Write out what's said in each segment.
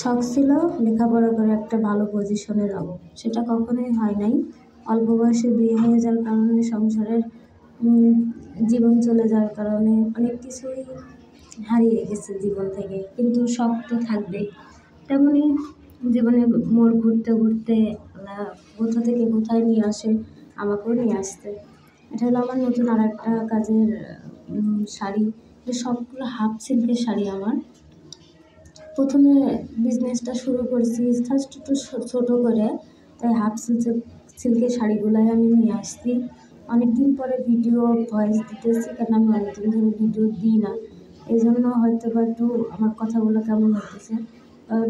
শখ ছিল লেখাপড়া করে একটা ভালো পজিশনে যাব, সেটা কখনোই হয় নাই। অল্প বয়সে বিয়ে হয়ে যাওয়ার কারণে সংসারের জীবন চলে যাওয়ার কারণে অনেক কিছুই হারিয়ে গেছে জীবন থেকে, কিন্তু শখ তো থাকবেই। তেমনই জীবনে মোড় ঘুরতে ঘুরতে কোথা থেকে কোথায় নিয়ে আসে, আমাকেও নিয়ে আসতে। এটা হলো আমার নতুন আর একটা কাজের শাড়ি। সবগুলো হাফ সিল্কের শাড়ি আমার। প্রথমে বিজনেসটা শুরু করছি ফার্স্ট একটু ছোটো করে, তাই হাফ সিল্কের শাড়িগুলাই আমি নিয়ে আসছি। অনেকদিন পরে ভিডিও ভয়েস দিতেছি, কারণ আমি অনেকদিন ধরে ভিডিও দিই না, এই জন্য হয়তো বা একটু আমার কথাগুলো কেমন হতেছে।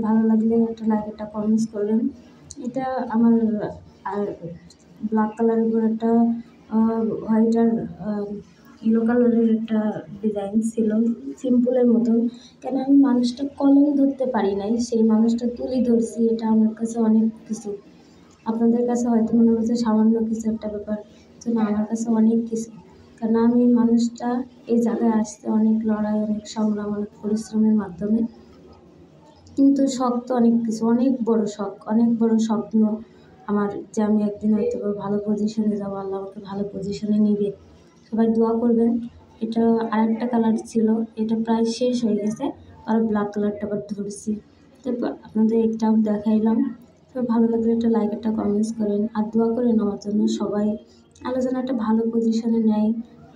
ভালো লাগলে একটা লাইক, একটা কমেন্টস করবেন। এটা আমার আর ব্ল্যাক কালারের উপর একটা হোয়াইট আর ইয়েলো কালারের একটা ডিজাইন ছিল, সিম্পলের মতন। কেন আমি মানুষটা কলম ধরতে পারি নাই, সেই মানুষটা তুলি ধরছি। এটা আমার কাছে অনেক কিছু, আপনাদের কাছে হয়তো মনে হচ্ছে সামান্য কিছু একটা ব্যাপার, তো না, আমার কাছে অনেক কিছু। কারণ আমি মানুষটা এই জায়গায় আসতে অনেক লড়াই, অনেক সংগ্রাম, অনেক পরিশ্রমের মাধ্যমে। কিন্তু শখ তো অনেক কিছু, অনেক বড় শখ, অনেক বড় স্বপ্ন আমার, যে আমি একদিন হয়তো ভালো পজিশনে যাবো, আল্লাহ আমাকে ভালো পজিশনে নিবে। সবাই দোয়া করবেন। এটা আরেকটা কালার ছিল, এটা প্রায় শেষ হয়ে গেছে, আর ব্ল্যাক কালারটা আবার ধরছি। তো আপনাদের এটাও দেখাইলাম। তো ভালো লাগলে একটা লাইক, একটা কমেন্টস করেন, আর দোয়া করেন আমার জন্য সবাই। আলোচনা একটা ভালো পজিশনে নেয়।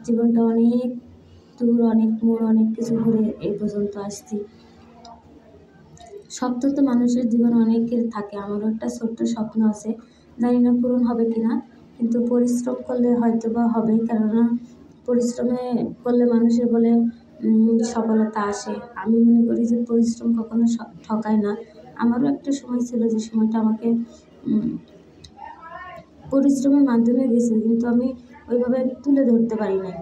জীবনটা অনেক দূর, অনেক মোড়, অনেক কিছু ঘুরে এই পর্যন্ত আসছি। স্বপ্ন তো মানুষের জীবনে অনেকের থাকে, আমারও একটা ছোট্ট স্বপ্ন আছে, জানি না পূরণ হবে কিনা, কিন্তু পরিশ্রম করলে হয়তো বা হবে। কেননা পরিশ্রমে করলে মানুষের বলে সফলতা আসে। আমি মনে করি যে পরিশ্রম কখনো ঠকায় না। আমারও একটা সময় ছিল যে সময়টা আমাকে পরিশ্রমের মাধ্যমে গেছে, কিন্তু আমি ওইভাবে তুলে ধরতে পারি নাই।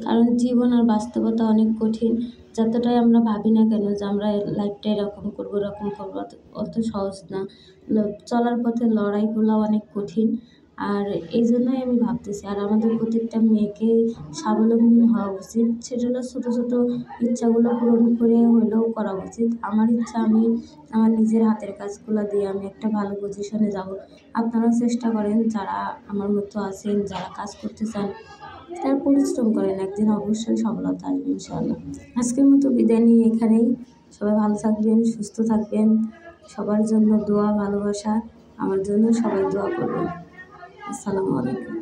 কারণ জীবন আর বাস্তবতা অনেক কঠিন। যতটাই আমরা ভাবি না কেন যে আমরা লাইফটা এরকম করবো, ওরকম করবো, অত সহজ না। চলার পথে লড়াইগুলো অনেক কঠিন। আর এই জন্যই আমি ভাবতেছি, আর আমাদের প্রত্যেকটা মেয়েকে স্বাবলম্বী হওয়া উচিত। সেটা হলো ছোটো ছোটো ইচ্ছাগুলো পূরণ করে হলেও করা উচিত। আমার ইচ্ছা, আমি আমার নিজের হাতের কাজগুলো দিয়ে আমি একটা ভালো পজিশনে যাব। আপনারাও চেষ্টা করেন, যারা আমার মতো আছেন, যারা কাজ করতে চান, তারা পরিশ্রম করেন, একদিন অবশ্যই সফলতা আসবে ইনশাআল্লাহ। আজকের মতো বিদায় নিয়ে এখানেই। সবাই ভালো থাকবেন, সুস্থ থাকবেন। সবার জন্য দোয়া, ভালোবাসা। আমার জন্য সবাই দোয়া করবেন। আসসালামু আলাইকুম।